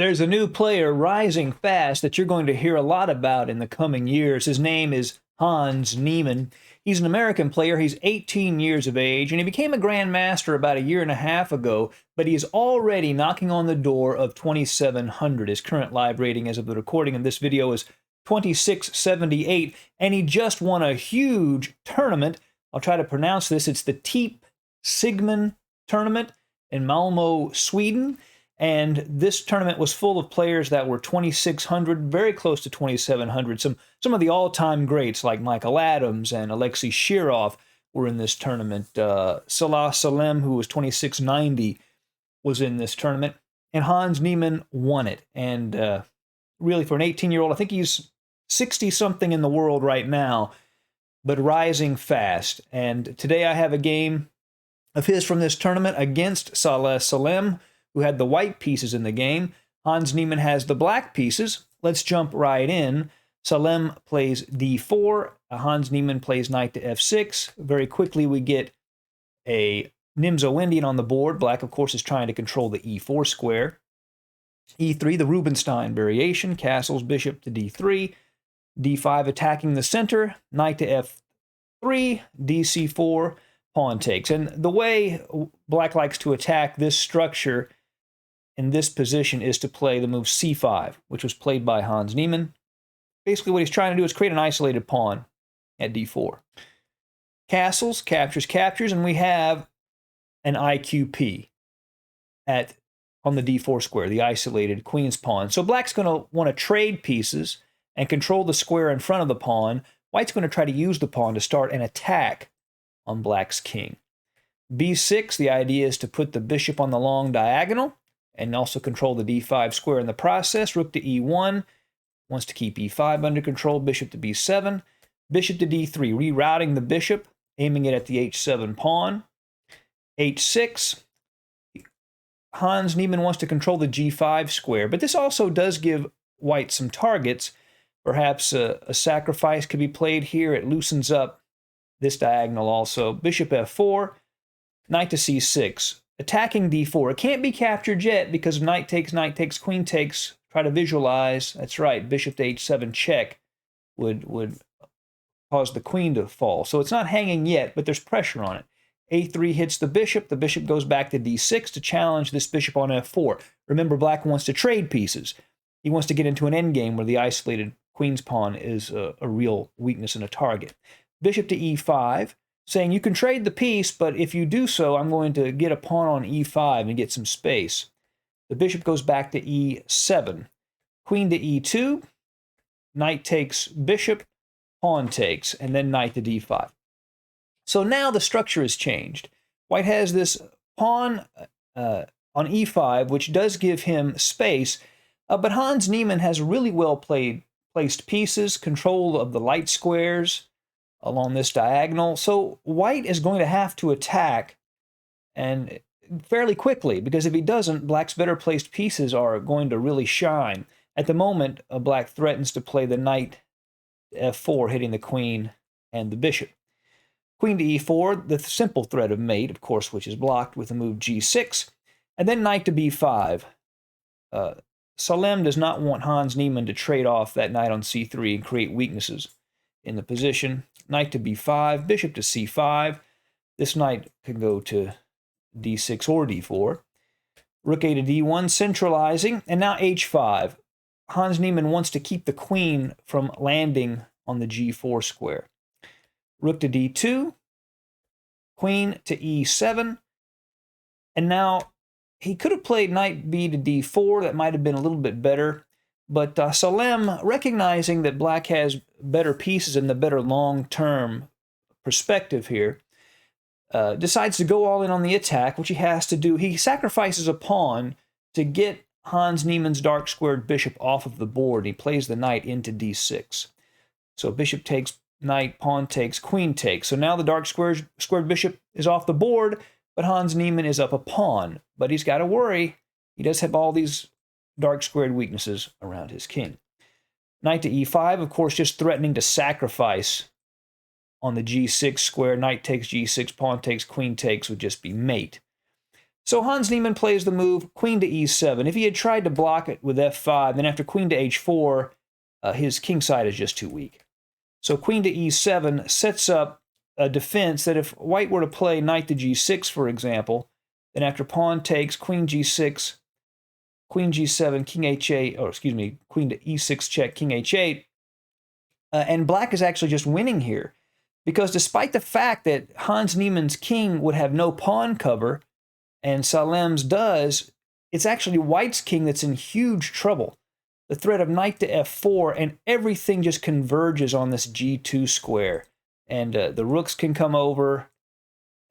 There's a new player rising fast that you're going to hear a lot about in the coming years. His name is Hans Niemann. He's an American player. He's 18 years of age, and he became a grandmaster about a year and a half ago, but he is already knocking on the door of 2,700. His current live rating as of the recording of this video is 2678, and he just won a huge tournament. I'll try to pronounce this. It's the Tepe Sigeman tournament in Malmo, Sweden. And this tournament was full of players that were 2,600, very close to 2,700. Some of the all-time greats like Michael Adams and Alexei Shirov were in this tournament. Saleh Salem, who was 2,690, was in this tournament. And Hans Niemann won it. And really, for an 18-year-old, I think he's 60-something in the world right now, but rising fast. And today I have a game of his from this tournament against Saleh Salem, who had the white pieces in the game. Hans Niemann has the black pieces. Let's jump right in. Salem plays d4. Hans Niemann plays knight to f6. Very quickly we get a Nimzo-Indian on the board. Black, of course, is trying to control the e4 square. e3, the Rubinstein variation. Castles bishop to d3. d5 attacking the center. Knight to f3. dc4. Pawn takes. And the way black likes to attack this structure in this position is to play the move c5, which was played by Hans Niemann. Basically what he's trying to do is create an isolated pawn at d4. Castles, captures, and we have an IQP on the d4 square, the isolated queen's pawn. So black's going to want to trade pieces and control the square in front of the pawn. White's going to try to use the pawn to start an attack on black's king. b6, the idea is to put the bishop on the long diagonal and also control the d5 square in the process. Rook to e1, wants to keep e5 under control. Bishop to b7, bishop to d3, rerouting the bishop, aiming it at the h7 pawn. h6, Hans Niemann wants to control the g5 square, but this also does give white some targets. Perhaps a sacrifice could be played here. It loosens up this diagonal also. Bishop f4, knight to c6. Attacking d4. It can't be captured yet because knight takes, queen takes. Try to visualize. That's right, bishop to h7 check would cause the queen to fall. So it's not hanging yet, but there's pressure on it. a3 hits the bishop. The bishop goes back to d6 to challenge this bishop on f4. Remember, black wants to trade pieces. He wants to get into an endgame where the isolated queen's pawn is a real weakness and a target. Bishop to e5, saying you can trade the piece, but if you do so, I'm going to get a pawn on e5 and get some space. The bishop goes back to e7. Queen to e2, knight takes bishop, pawn takes, and then knight to d5. So now the structure has changed. White has this pawn on e5, which does give him space, but Hans Niemann has really well placed pieces, control of the light squares along this diagonal. So white is going to have to attack, and fairly quickly, because if he doesn't, black's better placed pieces are going to really shine. At the moment, black threatens to play the knight f4, hitting the queen and the bishop. Queen to e4, the simple threat of mate, of course, which is blocked with the move g6, and then knight to b5. Salem does not want Hans Niemann to trade off that knight on c3 and create weaknesses in the position. Knight to b5, bishop to c5. This knight can go to d6 or d4. Rook a to d1, centralizing, and now h5. Hans Niemann wants to keep the queen from landing on the g4 square. Rook to d2, queen to e7, and now he could have played knight b to d4. That might have been a little bit better. But Salem, recognizing that black has better pieces and the better long-term perspective here, decides to go all in on the attack, which he has to do. He sacrifices a pawn to get Hans Niemann's dark squared bishop off of the board. He plays the knight into d6. So bishop takes, knight, pawn takes, queen takes. So now the dark squared bishop is off the board, but Hans Niemann is up a pawn. But he's got to worry. He does have all these dark squared weaknesses around his king. Knight to e5, of course, just threatening to sacrifice on the g6 square. Knight takes g6, pawn takes, queen takes would just be mate. So Hans Niemann plays the move queen to e7. If he had tried to block it with f5, then after queen to h4, his king side is just too weak. So queen to e7 sets up a defense that if white were to play knight to g6, for example, then after pawn takes, queen g6, queen g7, king h8, or excuse me, queen to e6 check, king h8, and black is actually just winning here. Because despite the fact that Hans Niemann's king would have no pawn cover, and Salem's does, it's actually white's king that's in huge trouble. The threat of knight to f4, and everything just converges on this g2 square. And the rooks can come over,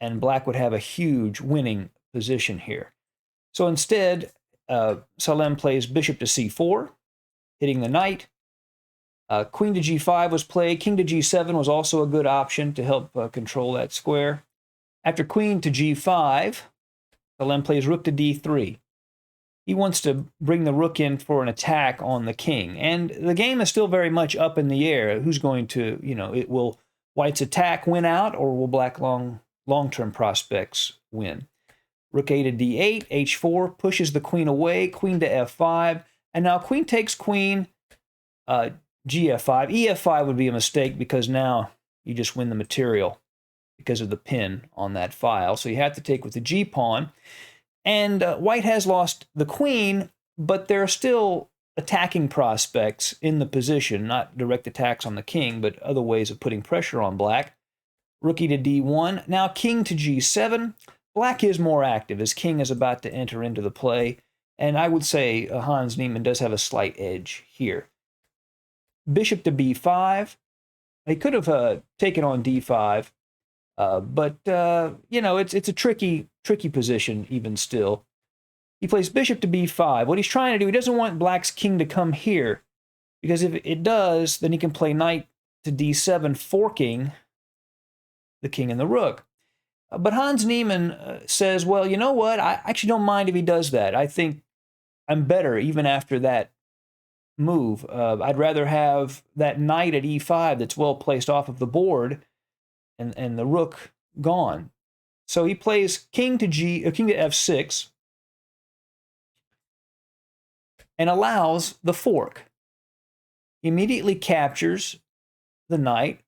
and black would have a huge winning position here. So instead, Salem plays bishop to c4, hitting the knight. Queen to g5 was played. King to g7 was also a good option to help control that square. After queen to g5, Salem plays rook to d3. He wants to bring the rook in for an attack on the king. And the game is still very much up in the air. Who's going to, will white's attack win out, or will black long-term prospects win? Rook a to d8, h4 pushes the queen away, queen to f5, and now queen takes queen, gf5. ef5 would be a mistake because now you just win the material because of the pin on that file. So you have to take with the g-pawn. And white has lost the queen, but there are still attacking prospects in the position, not direct attacks on the king, but other ways of putting pressure on black. Rook to d1. Now king to g7. Black is more active. His king is about to enter into the play. And I would say Hans Niemann does have a slight edge here. Bishop to b5. He could have taken on d5. But it's a tricky position even still. He plays bishop to b5. What he's trying to do, he doesn't want black's king to come here, because if it does, then he can play knight to d7, forking the king and the rook. But Hans Niemann says, well, you know what? I actually don't mind if he does that. I think I'm better even after that move. I'd rather have that knight at e5 that's well placed off of the board, and the rook gone. So he plays king to f6 and allows the fork. He immediately captures the knight,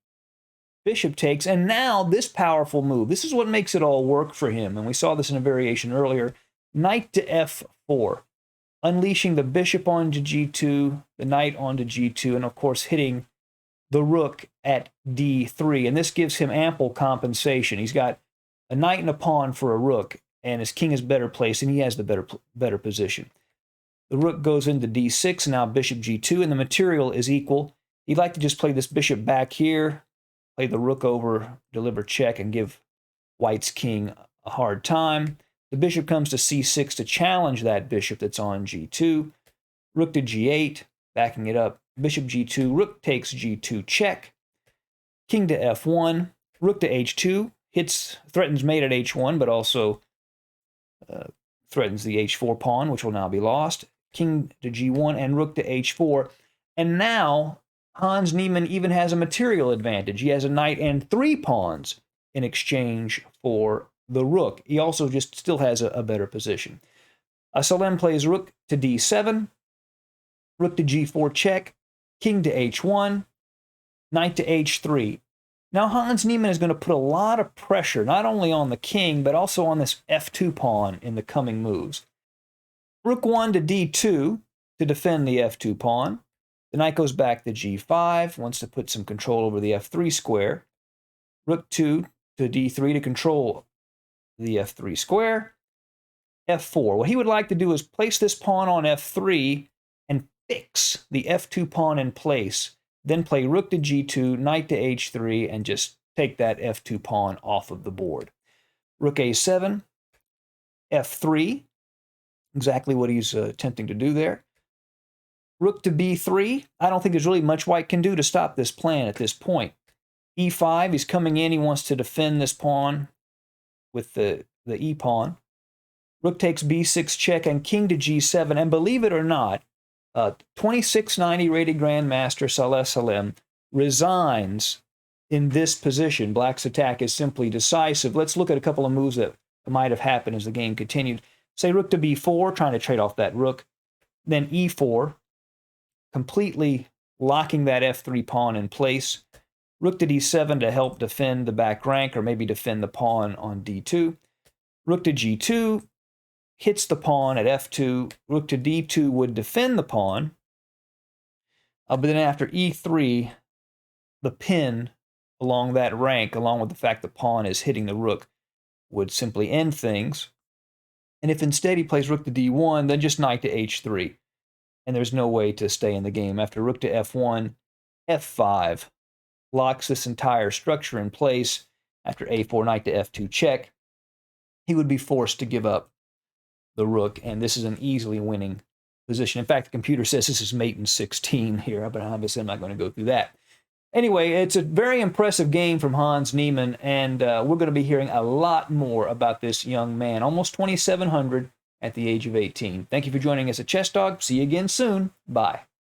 bishop takes, and now this powerful move. This is what makes it all work for him, and we saw this in a variation earlier. Knight to f4, unleashing the bishop onto g2, the knight onto g2, and of course hitting the rook at d3, and this gives him ample compensation. He's got a knight and a pawn for a rook, and his king is better placed, and he has the better position. The rook goes into d6, now bishop g2, and the material is equal. He'd like to just play this bishop back here, play the rook over, deliver check, and give white's king a hard time. The bishop comes to c6 to challenge that bishop that's on g2. Rook to g8, backing it up. Bishop g2, rook takes g2 check, king to f1, rook to h2, threatens mate at h1, but also threatens the h4 pawn, which will now be lost, king to g1, and rook to h4. And now Hans Niemann even has a material advantage. He has a knight and 3 pawns in exchange for the rook. He also just still has a better position. Salem plays rook to d7, rook to g4 check, king to h1, knight to h3. Now Hans Niemann is going to put a lot of pressure, not only on the king, but also on this f2 pawn in the coming moves. Rook 1 to d2 to defend the f2 pawn. The knight goes back to g5, wants to put some control over the f3 square. Rook 2 to d3 to control the f3 square. f4. What he would like to do is place this pawn on f3 and fix the f2 pawn in place, then play rook to g2, knight to h3, and just take that f2 pawn off of the board. Rook a7, f3, exactly what he's attempting to do there. Rook to b3, I don't think there's really much white can do to stop this plan at this point. e5, he's coming in, he wants to defend this pawn with the e-pawn. Rook takes b6 check and king to g7, and believe it or not, 2690 rated Grandmaster Saleh Salem resigns in this position. Black's attack is simply decisive. Let's look at a couple of moves that might have happened as the game continued. Say rook to b4, trying to trade off that rook. Then e4, completely locking that f3 pawn in place. Rook to d7 to help defend the back rank, or maybe defend the pawn on d2. Rook to g2 hits the pawn at f2. Rook to d2 would defend the pawn. But then after e3, the pin along that rank, along with the fact the pawn is hitting the rook, would simply end things. And if instead he plays rook to d1, then just knight to h3. And there's no way to stay in the game. After rook to f1, f5 locks this entire structure in place. After a4, knight to f2 check, he would be forced to give up the rook, and this is an easily winning position. In fact, the computer says this is mate in 16 here, but obviously I'm not going to go through that. Anyway, it's a very impressive game from Hans Niemann, and we're going to be hearing a lot more about this young man, almost 2,700 at the age of 18. Thank you for joining us at Chess Talk. See you again soon. Bye.